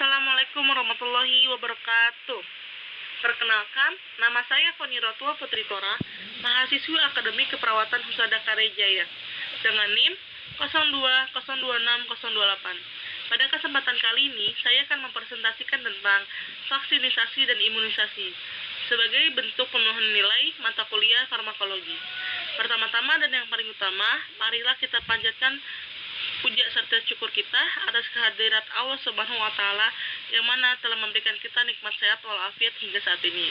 Assalamualaikum warahmatullahi wabarakatuh. Perkenalkan, nama saya Foni Rotua Putri Tora, mahasiswi Akademi Keperawatan Husada Karejaya, dengan NIM 02026028. Pada kesempatan kali ini, saya akan mempresentasikan tentang vaksinisasi dan imunisasi sebagai bentuk pemenuhan nilai mata kuliah farmakologi. Pertama-tama dan yang paling utama, marilah kita panjatkan puja serta syukur kita atas kehadirat Allah Subhanahu wa Ta'ala yang mana telah memberikan kita nikmat sehat walafiat hingga saat ini.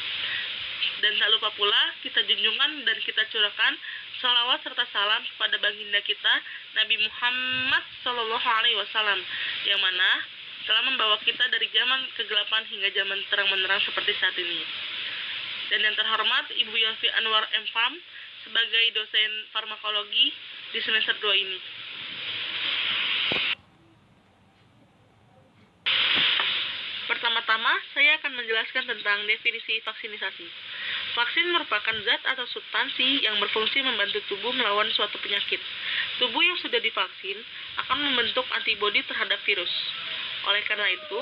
Dan tak lupa pula kita junjungan dan kita curahkan salawat serta salam kepada baginda kita Nabi Muhammad SAW yang mana telah membawa kita dari zaman kegelapan hingga zaman terang menerang seperti saat ini. Dan yang terhormat Ibu Yalfi Anwar M.Farm sebagai dosen farmakologi di semester 2 ini. Pertama-tama, saya akan menjelaskan tentang definisi vaksinisasi. Vaksin merupakan zat atau substansi yang berfungsi membantu tubuh melawan suatu penyakit. Tubuh yang sudah divaksin akan membentuk antibodi terhadap virus. Oleh karena itu,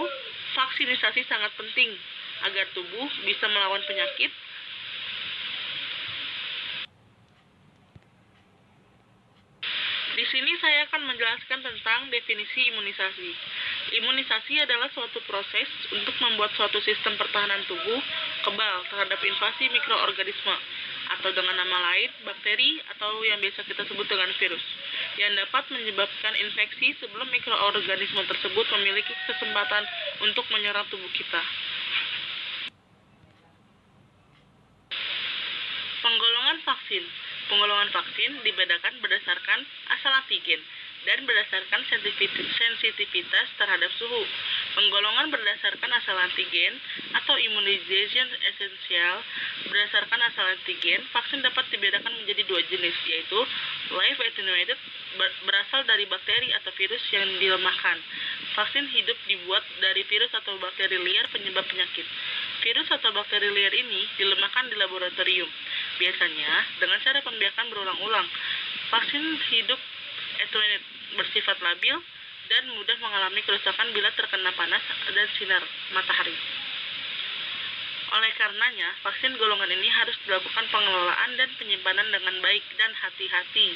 vaksinisasi sangat penting agar tubuh bisa melawan penyakit. Di sini saya akan menjelaskan tentang definisi imunisasi. Imunisasi adalah suatu proses untuk membuat suatu sistem pertahanan tubuh kebal terhadap invasi mikroorganisme atau dengan nama lain bakteri atau yang biasa kita sebut dengan virus yang dapat menyebabkan infeksi sebelum mikroorganisme tersebut memiliki kesempatan untuk menyerang tubuh kita. Penggolongan vaksin. Penggolongan vaksin dibedakan berdasarkan asal antigen dan berdasarkan sensitivitas terhadap suhu. Penggolongan berdasarkan asal antigen atau immunization essential berdasarkan asal antigen, vaksin dapat dibedakan menjadi dua jenis, yaitu live attenuated berasal dari bakteri atau virus yang dilemahkan. Vaksin hidup dibuat dari virus atau bakteri liar penyebab penyakit. Virus atau bakteri liar ini dilemahkan di laboratorium, biasanya dengan cara pembiakan berulang-ulang. Vaksin hidup attenuated bersifat labil dan mudah mengalami kerusakan bila terkena panas dan sinar matahari. Oleh karenanya, vaksin golongan ini harus dilakukan pengelolaan dan penyimpanan dengan baik dan hati-hati.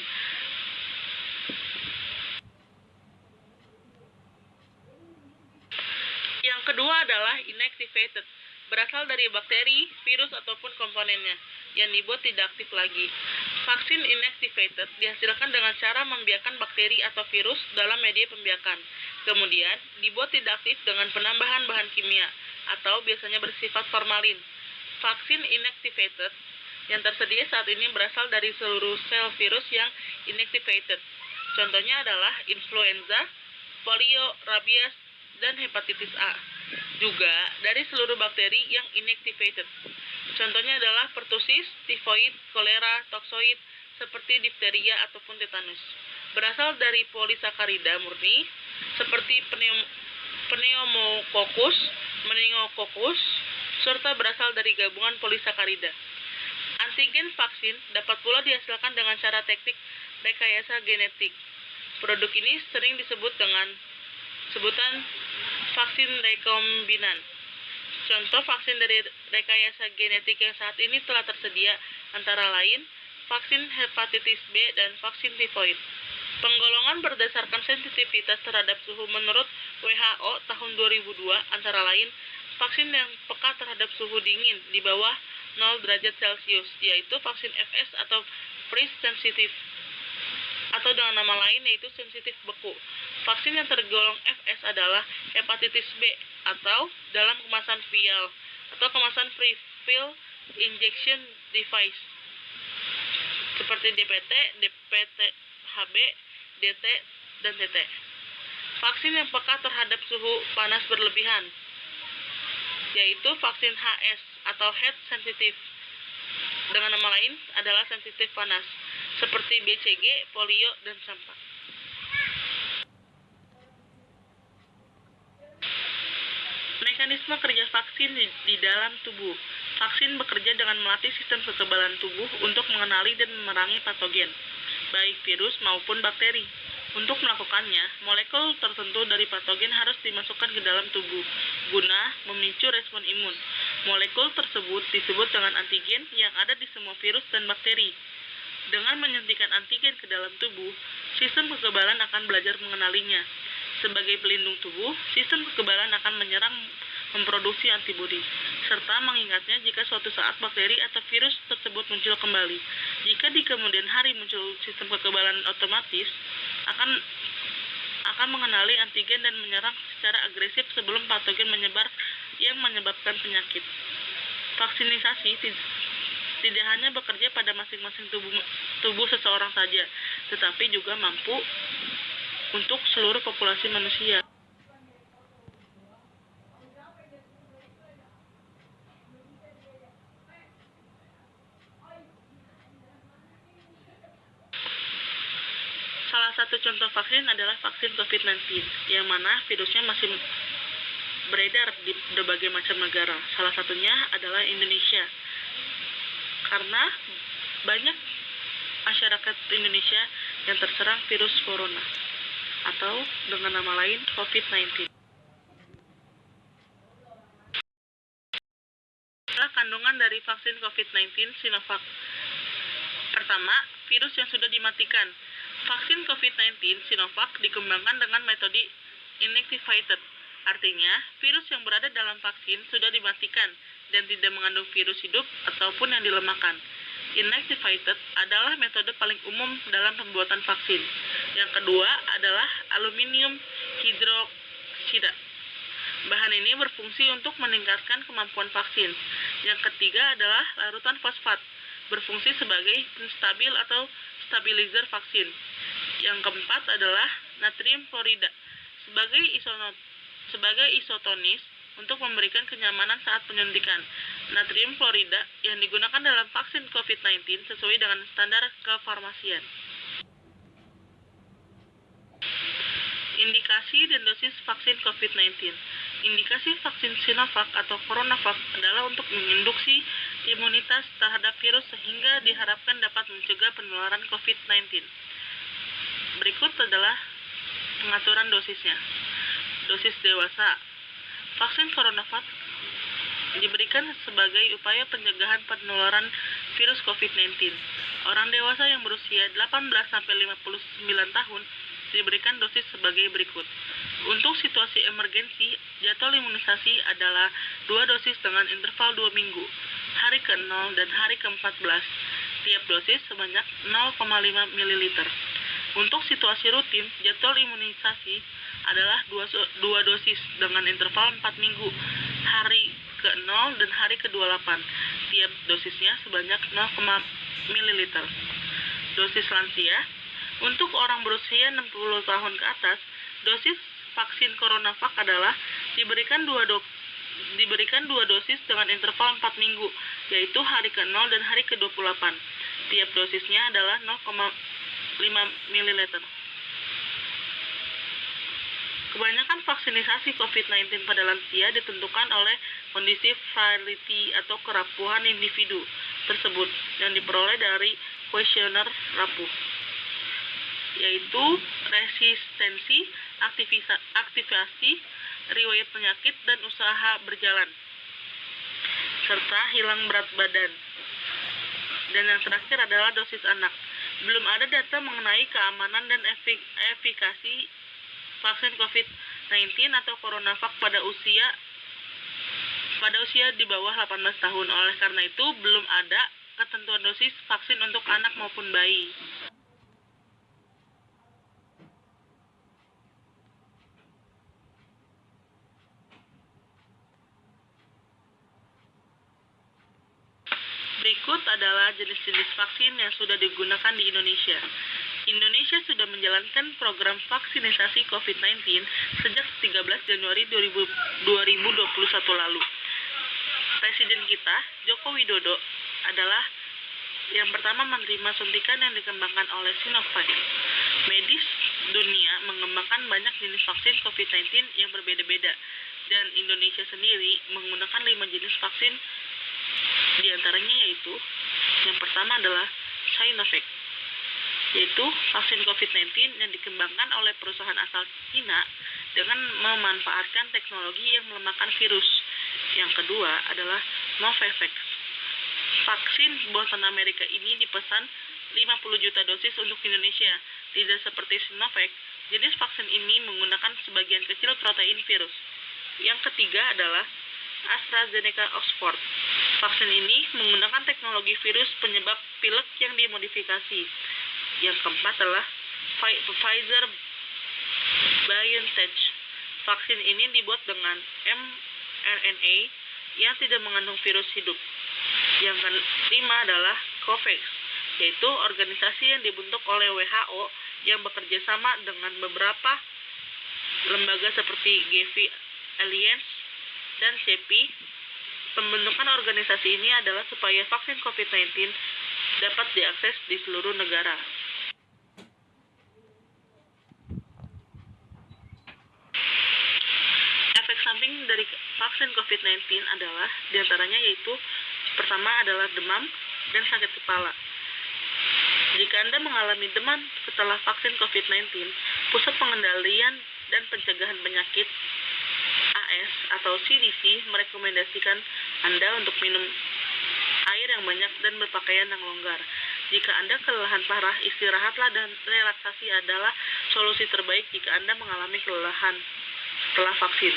Yang kedua adalah inactivated, berasal dari bakteri, virus, ataupun komponennya yang dibuat tidak aktif lagi. Vaksin inactivated dihasilkan dengan cara membiarkan bakteri atau virus dalam media pembiakan. Kemudian, dibuat tidak aktif dengan penambahan bahan kimia atau biasanya bersifat formalin. Vaksin inactivated yang tersedia saat ini berasal dari seluruh sel virus yang inactivated. Contohnya adalah influenza, polio, rabies, dan hepatitis A. Juga dari seluruh bakteri yang inactivated. Contohnya adalah pertusis, tifoid, kolera, toksoid, seperti difteria ataupun tetanus. Berasal dari polisakarida murni, seperti pneumococcus, meningococcus, serta berasal dari gabungan polisakarida. Antigen vaksin dapat pula dihasilkan dengan cara teknik rekayasa genetik. Produk ini sering disebut dengan sebutan vaksin rekombinan. Contoh vaksin dari rekayasa genetik yang saat ini telah tersedia antara lain vaksin hepatitis B dan vaksin tifoid. Penggolongan berdasarkan sensitivitas terhadap suhu menurut WHO tahun 2002 antara lain vaksin yang peka terhadap suhu dingin di bawah 0 derajat Celcius, yaitu vaksin FS atau freeze sensitive, atau dengan nama lain yaitu sensitif beku. Vaksin yang tergolong FS adalah hepatitis B atau dalam kemasan vial atau kemasan pre-fill injection device seperti DPT, DPT-HB, DT, dan TT. Vaksin yang peka terhadap suhu panas berlebihan yaitu vaksin HS atau heat sensitive, dengan nama lain adalah sensitif panas seperti BCG, polio, dan campak. Mekanisme kerja vaksin di dalam tubuh. Vaksin bekerja dengan melatih sistem kekebalan tubuh untuk mengenali dan memerangi patogen, baik virus maupun bakteri. Untuk melakukannya, molekul tertentu dari patogen harus dimasukkan ke dalam tubuh guna memicu respon imun. Molekul tersebut disebut dengan antigen yang ada di semua virus dan bakteri. Dengan menyuntikkan antigen ke dalam tubuh, sistem kekebalan akan belajar mengenalinya. Sebagai pelindung tubuh, sistem kekebalan akan menyerang memproduksi antibodi, serta mengingatnya jika suatu saat bakteri atau virus tersebut muncul kembali. Jika di kemudian hari muncul sistem kekebalan otomatis, akan mengenali antigen dan menyerang secara agresif sebelum patogen menyebar yang menyebabkan penyakit. Vaksinisasi tidak hanya bekerja pada masing-masing tubuh seseorang saja, tetapi juga mampu untuk seluruh populasi manusia. Salah satu contoh vaksin adalah vaksin COVID-19, yang mana virusnya masih beredar di berbagai macam negara. Salah satunya adalah Indonesia. Karena banyak masyarakat Indonesia yang terserang virus corona, atau dengan nama lain COVID-19. Adalah kandungan dari vaksin COVID-19 Sinovac. Pertama, virus yang sudah dimatikan. Vaksin COVID-19 Sinovac dikembangkan dengan metode inactivated. Artinya, virus yang berada dalam vaksin sudah dimatikan dan tidak mengandung virus hidup ataupun yang dilemahkan. Inactivated adalah metode paling umum dalam pembuatan vaksin. Yang kedua adalah aluminium hidroksida. Bahan ini berfungsi untuk meningkatkan kemampuan vaksin. Yang ketiga adalah larutan fosfat, berfungsi sebagai penstabil atau stabilizer vaksin. Yang keempat adalah natrium klorida sebagai isotonis untuk memberikan kenyamanan saat penyuntikan. Natrium klorida yang digunakan dalam vaksin COVID-19 sesuai dengan standar kefarmasian. Indikasi dan dosis vaksin COVID-19. Indikasi vaksin Sinovac atau CoronaVac adalah untuk menginduksi imunitas terhadap virus sehingga diharapkan dapat mencegah penularan COVID-19. Berikut adalah pengaturan dosisnya. Dosis dewasa. Vaksin CoronaVac diberikan sebagai upaya pencegahan penularan virus COVID-19. Orang dewasa yang berusia 18-59 tahun diberikan dosis sebagai berikut. Untuk situasi emergensi, jadwal imunisasi adalah 2 dosis dengan interval 2 minggu, hari ke-0 dan hari ke-14. Tiap dosis sebanyak 0,5 ml. Untuk situasi rutin, jadwal imunisasi adalah 2 dosis dengan interval 4 minggu, hari ke-0 dan hari ke-28. Tiap dosisnya sebanyak 0,5 ml. Dosis lansia. Untuk orang berusia 60 tahun ke atas, dosis vaksin CoronaVac adalah diberikan 2 dosis dengan interval 4 minggu, yaitu hari ke-0 dan hari ke-28. Tiap dosisnya adalah 0,5 ml. Kebanyakan vaksinisasi COVID-19 pada lansia ditentukan oleh kondisi frailty atau kerapuhan individu tersebut yang diperoleh dari kuesioner rapuh, yaitu resistensi, aktivasi, riwayat penyakit, dan usaha berjalan, serta hilang berat badan. Dan yang terakhir adalah dosis anak. Belum ada data mengenai keamanan dan efikasi vaksin COVID-19 atau CoronaVac pada usia di bawah 18 tahun. Oleh karena itu, belum ada ketentuan dosis vaksin untuk anak maupun bayi. Berikut adalah jenis-jenis vaksin yang sudah digunakan di Indonesia. Indonesia sudah menjalankan program vaksinasi COVID-19 sejak 13 Januari 2021 lalu. Presiden kita, Joko Widodo, adalah yang pertama menerima suntikan yang dikembangkan oleh Sinovac. Medis dunia mengembangkan banyak jenis vaksin COVID-19 yang berbeda-beda, dan Indonesia sendiri menggunakan 5 jenis vaksin. Di antaranya yaitu, yang pertama adalah Sinovac. yaitu vaksin COVID-19 yang dikembangkan oleh perusahaan asal Cina dengan memanfaatkan teknologi yang melemahkan virus. Yang kedua adalah Novavax. Vaksin buatan Amerika ini dipesan 50 juta dosis untuk Indonesia. Tidak seperti Sinovac, jenis vaksin ini menggunakan sebagian kecil protein virus. Yang ketiga adalah AstraZeneca Oxford. Vaksin ini menggunakan teknologi virus penyebab pilek yang dimodifikasi. Yang keempat adalah Pfizer BioNTech. Vaksin ini dibuat dengan mRNA yang tidak mengandung virus hidup. Yang kelima adalah COVAX, yaitu organisasi yang dibentuk oleh WHO yang bekerja sama dengan beberapa lembaga seperti Gavi Alliance dan CEPI. Pembentukan organisasi ini adalah supaya vaksin COVID-19 dapat diakses di seluruh negara. Efek samping dari vaksin COVID-19 adalah diantaranya yaitu pertama adalah demam dan sakit kepala. Jika Anda mengalami demam setelah vaksin COVID-19, Pusat Pengendalian dan Pencegahan Penyakit AS atau CDC merekomendasikan Anda untuk minum air yang banyak dan berpakaian yang longgar. Jika Anda kelelahan parah, istirahatlah dan relaksasi adalah solusi terbaik jika Anda mengalami kelelahan setelah vaksin.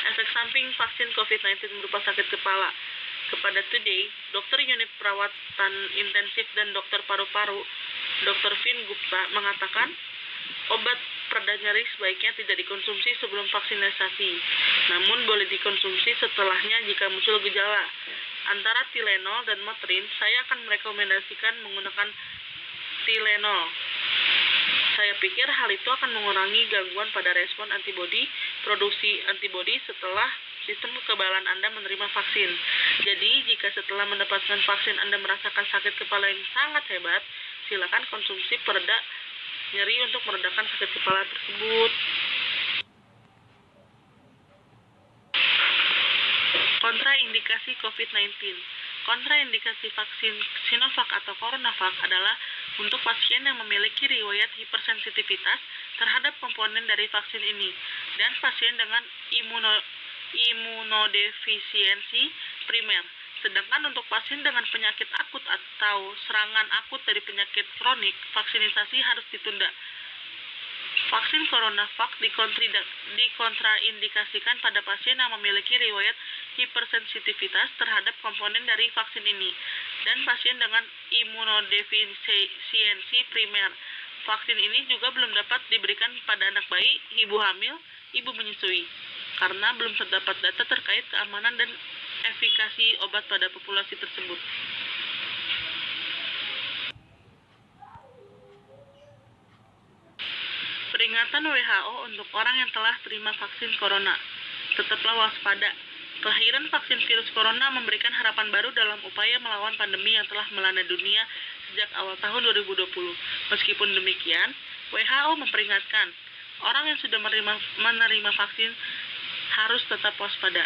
Efek samping vaksin COVID-19 berupa sakit kepala. Kepada Today, dokter unit perawatan intensif dan dokter paru-paru, Dr. Vin Gupta mengatakan, obat pereda nyeri sebaiknya tidak dikonsumsi sebelum vaksinasi, namun boleh dikonsumsi setelahnya jika muncul gejala. Antara Tylenol dan Motrin, saya akan merekomendasikan menggunakan Tylenol. Saya pikir hal itu akan mengurangi gangguan pada respon produksi antibodi setelah sistem kekebalan Anda menerima vaksin. Jadi, jika setelah mendapatkan vaksin Anda merasakan sakit kepala yang sangat hebat, silakan konsumsi pereda nyeri untuk meredakan sakit kepala tersebut. Kontraindikasi COVID-19. Kontraindikasi vaksin Sinovac atau CoronaVac adalah untuk pasien yang memiliki riwayat hipersensitivitas terhadap komponen dari vaksin ini dan pasien dengan imunodefisiensi primer. Sedangkan untuk pasien dengan penyakit akut atau serangan akut dari penyakit kronik, vaksinasi harus ditunda. Vaksin CoronaVac dikontraindikasikan pada pasien yang memiliki riwayat hipersensitivitas terhadap komponen dari vaksin ini dan pasien dengan imunodefisiensi primer. Vaksin ini juga belum dapat diberikan pada anak bayi, ibu hamil, ibu menyusui, karena belum terdapat data terkait keamanan dan efikasi obat pada populasi tersebut. Peringatan WHO untuk orang yang telah terima vaksin corona. Tetaplah waspada. Kelahiran vaksin virus corona memberikan harapan baru dalam upaya melawan pandemi yang telah melanda dunia sejak awal tahun 2020. Meskipun demikian, WHO memperingatkan, orang yang sudah menerima vaksin harus tetap waspada.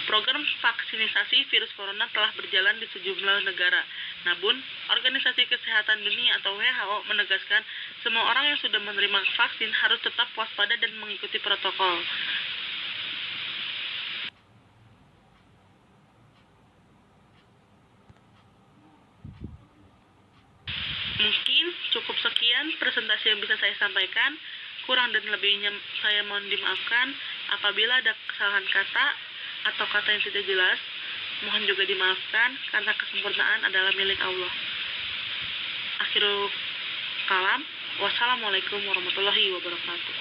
Program vaksinasi virus corona telah berjalan di sejumlah negara. Namun, Organisasi Kesehatan Dunia atau WHO menegaskan semua orang yang sudah menerima vaksin harus tetap waspada dan mengikuti protokol. Mungkin cukup sekian presentasi yang bisa saya sampaikan. Kurang dan lebihnya saya mohon dimaafkan. Apabila ada kesalahan kata atau kata yang tidak jelas, mohon juga dimaafkan karena kesempurnaan adalah milik Allah. Akhirul kalam, wassalamualaikum warahmatullahi wabarakatuh.